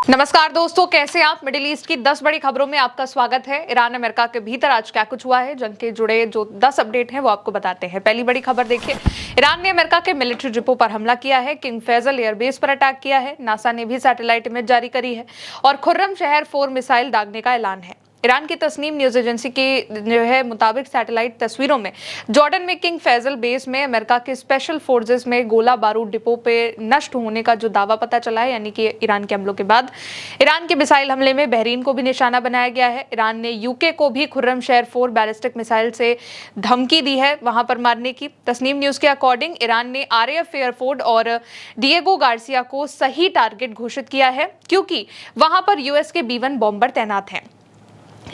नमस्कार दोस्तों, कैसे आप। मिडिल ईस्ट की 10 बड़ी खबरों में आपका स्वागत है। ईरान अमेरिका के भीतर आज क्या कुछ हुआ है, जंग के जुड़े जो 10 अपडेट हैं वो आपको बताते हैं। पहली बड़ी खबर देखिए, ईरान ने अमेरिका के मिलिट्री डिपो पर हमला किया है, किंग फैजल एयरबेस पर अटैक किया है, नासा ने भी सैटेलाइट इमेज जारी करी है और खुर्रम शहर 4 मिसाइल दागने का ऐलान है। ईरान की तस्नीम न्यूज एजेंसी की मुताबिक सैटेलाइट तस्वीरों में जॉर्डन में किंग फैजल बेस में अमेरिका के स्पेशल फोर्सेस में गोला बारूद डिपो पे नष्ट होने का जो दावा पता चला है, यानी कि ईरान के हमलों के बाद ईरान के मिसाइल हमले में बहरीन को भी निशाना बनाया गया है। ईरान ने यूके को भी खुर्रम शहर 4 बैलिस्टिक मिसाइल से धमकी दी है वहां पर मारने की। तस्नीम न्यूज के अकॉर्डिंग ईरान ने RAF एयरफोर्ड और डिएगो गार्सिया को सही टारगेट घोषित किया है, क्योंकि वहां पर US के B-1 बॉम्बर तैनात हैं।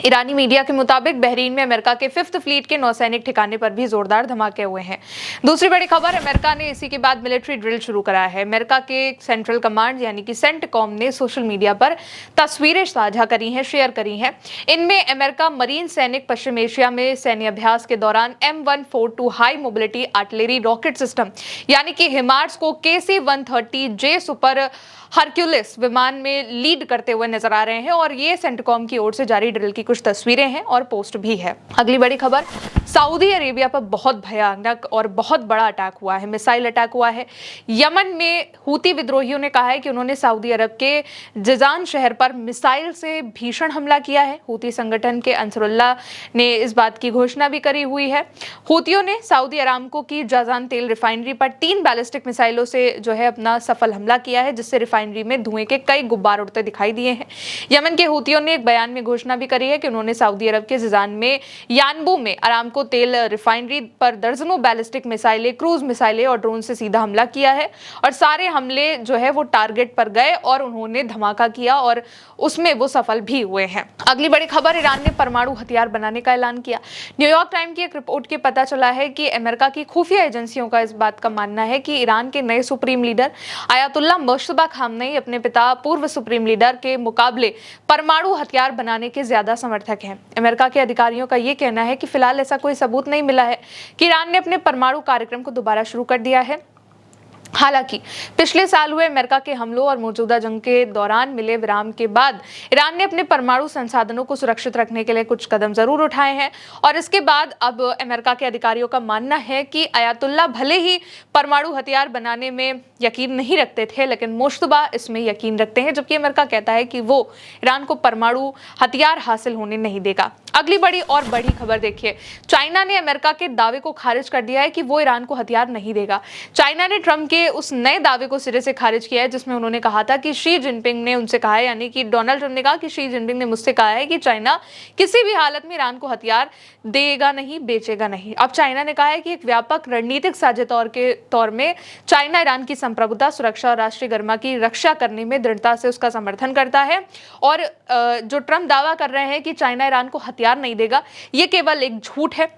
ईरानी मीडिया के मुताबिक बहरीन में अमेरिका के 5th फ्लीट के नौसैनिक ठिकाने पर भी जोरदार धमाके हुए हैं। दूसरी बड़ी खबर, अमेरिका ने इसी के बाद मिलिट्री ड्रिल शुरू करा है। अमेरिका के सेंट्रल कमांड यानी कि सेंटकॉम ने सोशल मीडिया पर तस्वीरें साझा करी हैं, शेयर करी हैं। इनमें अमेरिका मरीन सैनिक पश्चिम एशिया में सैन्य अभ्यास के दौरान M142 high mobility artillery rocket system यानी कि हिमार्स को KC-130J सुपर हरक्यूलिस विमान में लीड करते हुए नजर आ रहे हैं और ये सेंटकॉम की ओर से जारी ड्रिल की कुछ तस्वीरें हैं और पोस्ट भी है। अगली बड़ी खबर, सऊदी अरेबिया पर बहुत भयानक और बहुत बड़ा अटैक हुआ है, मिसाइल अटैक हुआ है। यमन में हूती विद्रोहियों ने कहा है कि उन्होंने सऊदी अरब के जिजान शहर पर मिसाइल से भीषण हमला किया है। हूती संगठन के अंसरुल्लाह ने इस बात की घोषणा भी करी हुई है। हूतियों ने सऊदी अरामको की जाजान तेल रिफाइनरी पर 3 बैलिस्टिक मिसाइलों से जो है अपना सफल हमला किया है, जिससे रिफाइनरी में धुएं के कई गुब्बार उड़ते दिखाई दिए हैं। यमन के हूतियों ने एक बयान में घोषणा भी करी है कि उन्होंने सऊदी अरब के जिजान में यानबू में अरामको तेल रिफाइनरी पर दर्जनों बैलिस्टिक मिसाइलें, क्रूज मिसाइलें और ड्रोन से सीधा हमला किया है और सारे हमले जो है वो टारगेट पर गए और उन्होंने धमाका किया और उसमें वो सफल भी हुए हैं। अगली बड़ी खबर, ईरान ने परमाणु हथियार बनाने का ऐलान किया। न्यूयॉर्क टाइम की एक रिपोर्ट के पता चला है कि अमेरिका की खुफिया एजेंसियों का इस बात का मानना है कि ईरान के नए supreme leader Ayatollah Mojtaba Khamenei अपने पिता पूर्व सुप्रीम लीडर के मुकाबले परमाणु हथियार बनाने के ज्यादा समर्थक हैं। अमेरिका के अधिकारियों का यह कहना है कि फिलहाल ऐसा कोई सबूत नहीं मिला है कि ईरान ने अपने परमाणु कार्यक्रम को दोबारा शुरू कर दिया है। हालांकि पिछले साल हुए अमेरिका के हमलों और मौजूदा जंग के दौरान मिले विराम के बाद ईरान ने अपने परमाणु संसाधनों को सुरक्षित रखने के लिए कुछ कदम जरूर उठाए हैं और इसके बाद अब अमेरिका के अधिकारियों का मानना है कि आयतुल्लाह भले ही परमाणु हथियार बनाने में यकीन नहीं रखते थे, लेकिन मुश्तबा इसमें यकीन रखते हैं, जबकि अमेरिका कहता है कि वो ईरान को परमाणु हथियार हासिल होने नहीं देगा। अगली बड़ी खबर देखिए, चाइना ने अमेरिका के दावे को खारिज कर दिया है कि वो ईरान को हथियार नहीं देगा। चाइना ने ट्रंप के उस नए दावे को सिरे से खारिज किया है जिसमें उन्होंने कहा था कि शी जिनपिंग ने उनसे कहा है, यानी कि डोनाल्ड ट्रंप ने कहा कि शी जिनपिंग ने मुझसे कहा है कि चाइना किसी भी हालत में ईरान को हथियार देगा नहीं, बेचेगा नहीं। अब चाइना ने कहा है कि एक व्यापक रणनीतिक साझे तौर में चाइना ईरान की संप्रभुता, सुरक्षा और राष्ट्रीय गरिमा की रक्षा करने में दृढ़ता से उसका समर्थन करता है और जो ट्रंप दावा कर रहे हैं कि चाइना ईरान को हथियार नहीं देगा, ये केवल एक झूठ है।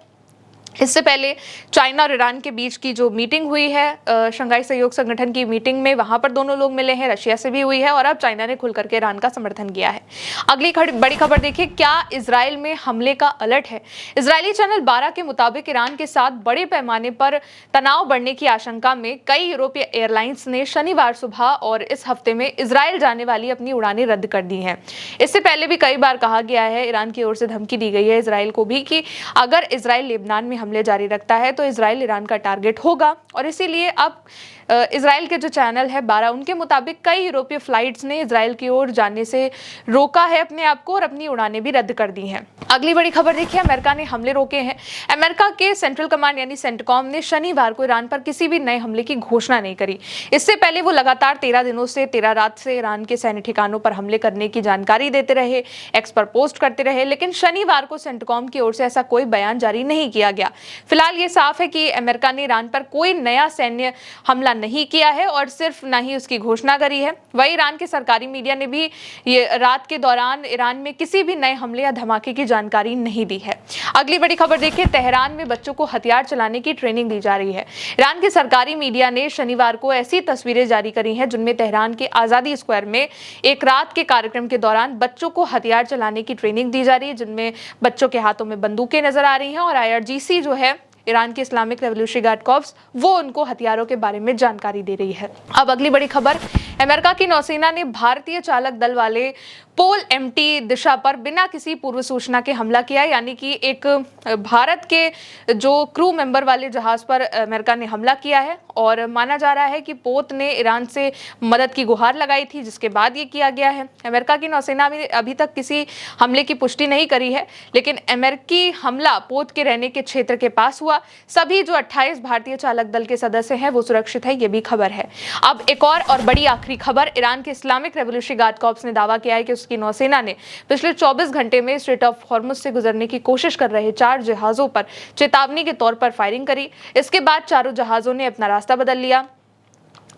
इससे पहले चाइना और ईरान के बीच की जो मीटिंग हुई है शंघाई सहयोग संगठन की मीटिंग में, वहां पर दोनों लोग मिले हैं, रशिया से भी हुई है और अब चाइना ने खुल करके ईरान का समर्थन किया है। अगली बड़ी खबर देखिए, क्या इजराइल में हमले का अलर्ट है। इजरायली चैनल 12 के मुताबिक ईरान के साथ बड़े पैमाने पर तनाव बढ़ने की आशंका में कई यूरोपीय एयरलाइंस ने शनिवार सुबह और इस हफ्ते में इजराइल जाने वाली अपनी उड़ानें रद्द कर दी हैं। इससे पहले भी कई बार कहा गया है, ईरान की ओर से धमकी दी गई है इजराइल को भी कि अगर इजराइल लेबनान में हमले जारी रखता है तो इजराइल ईरान का टारगेट होगा और इसीलिए अब इजराइल के जो चैनल है 12, उनके मुताबिक कई यूरोपीय फ्लाइट्स ने इजराइल की ओर जाने से रोका है अपने आप को और अपनी उड़ानें भी रद्द कर दी हैं। अगली बड़ी खबर देखिए, अमेरिका ने हमले रोके हैं। अमेरिका के सेंट्रल कमांड यानी सेंटकॉम ने शनिवार को ईरान पर किसी भी नए हमले की घोषणा नहीं करी। इससे पहले वो लगातार 13 रात से ईरान के सैन्य ठिकानों पर हमले करने की जानकारी देते रहे, एक्स पर पोस्ट करते रहे, लेकिन शनिवार को सेंटकॉम की ओर से ऐसा कोई बयान जारी नहीं किया गया। फिलहाल ये साफ है कि अमेरिका ने ईरान पर कोई नया सैन्य हमला नहीं किया है और सिर्फ ना ही उसकी घोषणा करी है। वहीं ईरान के सरकारी मीडिया ने भी ये रात के दौरान ईरान में किसी भी नए हमले या धमाके की जानकारी नहीं दी है। अगली बड़ी खबर देखिए, तेहरान में बच्चों को हथियार चलाने की ट्रेनिंग दी जा रही है। ईरान के सरकारी मीडिया ने शनिवार को ऐसी तस्वीरें जारी करी हैं जिनमें तेहरान के आजादी स्क्वायर में एक रात के कार्यक्रम के दौरान बच्चों को हथियार चलाने की ट्रेनिंग दी जा रही है, जिनमें बच्चों के हाथों में बंदूकें नजर आ रही हैं और IRGC जो है ईरान की इस्लामिक रेवोल्यूशनरी गार्ड कॉर्प्स वो उनको हथियारों के बारे में जानकारी दे रही है। अब अगली बड़ी खबर, अमेरिका की नौसेना ने भारतीय चालक दल वाले पोल एमटी दिशा पर बिना किसी पूर्व सूचना के हमला किया, यानी कि एक भारत के जो क्रू मेंबर वाले जहाज पर अमेरिका ने हमला किया है और माना जा रहा है कि पोत ने ईरान से मदद की गुहार लगाई थी, जिसके बाद ये किया गया है। अमेरिका की नौसेना ने अभी तक किसी हमले की पुष्टि नहीं करी है, लेकिन अमेरिकी हमला पोत के रहने के क्षेत्र के पास हुआ। सभी जो 28 भारतीय चालक दल के सदस्य हैं वो सुरक्षित है, ये भी खबर है। अब एक और बड़ी आखिरी खबर, ईरान के इस्लामिक रेवोल्यूशनरी गार्ड कॉर्प्स ने दावा किया है कि उसकी नौसेना ने पिछले 24 घंटे में स्ट्रेट ऑफ हॉर्मुज से गुजरने की कोशिश कर रहे 4 जहाजों पर चेतावनी के तौर पर फायरिंग करी। इसके बाद चारों जहाजों ने अपना रास्ता बदल लिया।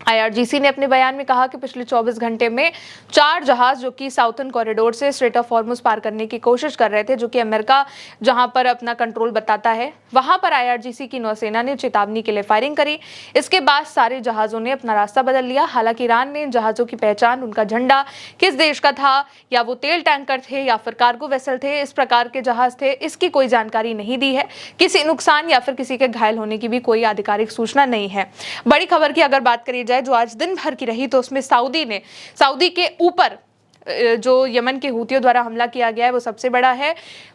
IRGC ने अपने बयान में कहा कि पिछले 24 घंटे में 4 जहाज जो कि साउथर्न कॉरिडोर से स्ट्रेट ऑफ हॉर्मुज पार करने की कोशिश कर रहे थे, जो कि अमेरिका जहां पर अपना कंट्रोल बताता है, वहां पर IRGC की नौसेना ने चेतावनी के लिए फायरिंग करी। इसके बाद सारे जहाजों ने अपना रास्ता बदल लिया। हालांकि ईरान ने जहाजों की पहचान, उनका झंडा किस देश का था, या वो तेल टैंकर थे या फिर कार्गो वेसल थे, इस प्रकार के जहाज थे, इसकी कोई जानकारी नहीं दी है। किसी नुकसान या फिर किसी के घायल होने की भी कोई आधिकारिक सूचना नहीं है। बड़ी खबर की अगर बात करी जाए जो आज दिन भर की रही, तो उसमें सऊदी के ऊपर जो यमन के हूतियों द्वारा हमला किया गया है वो सबसे बड़ा है।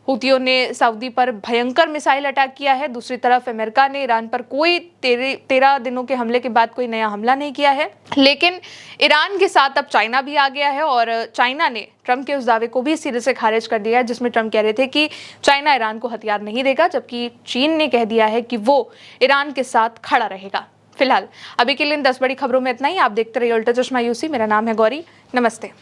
हूतियों ने सऊदी पर भयंकर मिसाइल अटैक किया है। दूसरी तरफ अमेरिका ने ईरान पर कोई 13 दिनों के हमले के बाद कोई नया हमला नहीं किया है। लेकिन ईरान के साथ अब चाइना भी आ गया है और चाइना ने ट्रंप के उस दावे को भी सिरे से खारिज कर दिया है जिसमें ट्रंप कह रहे थे कि चाइना ईरान को हथियार नहीं देगा, जबकि चीन ने कह दिया है कि वो ईरान के साथ खड़ा रहेगा। फिलहाल अभी के लिए इन 10 बड़ी खबरों में इतना ही। आप देखते रहिए उल्टा चश्मा यूसी। मेरा नाम है गौरी। नमस्ते।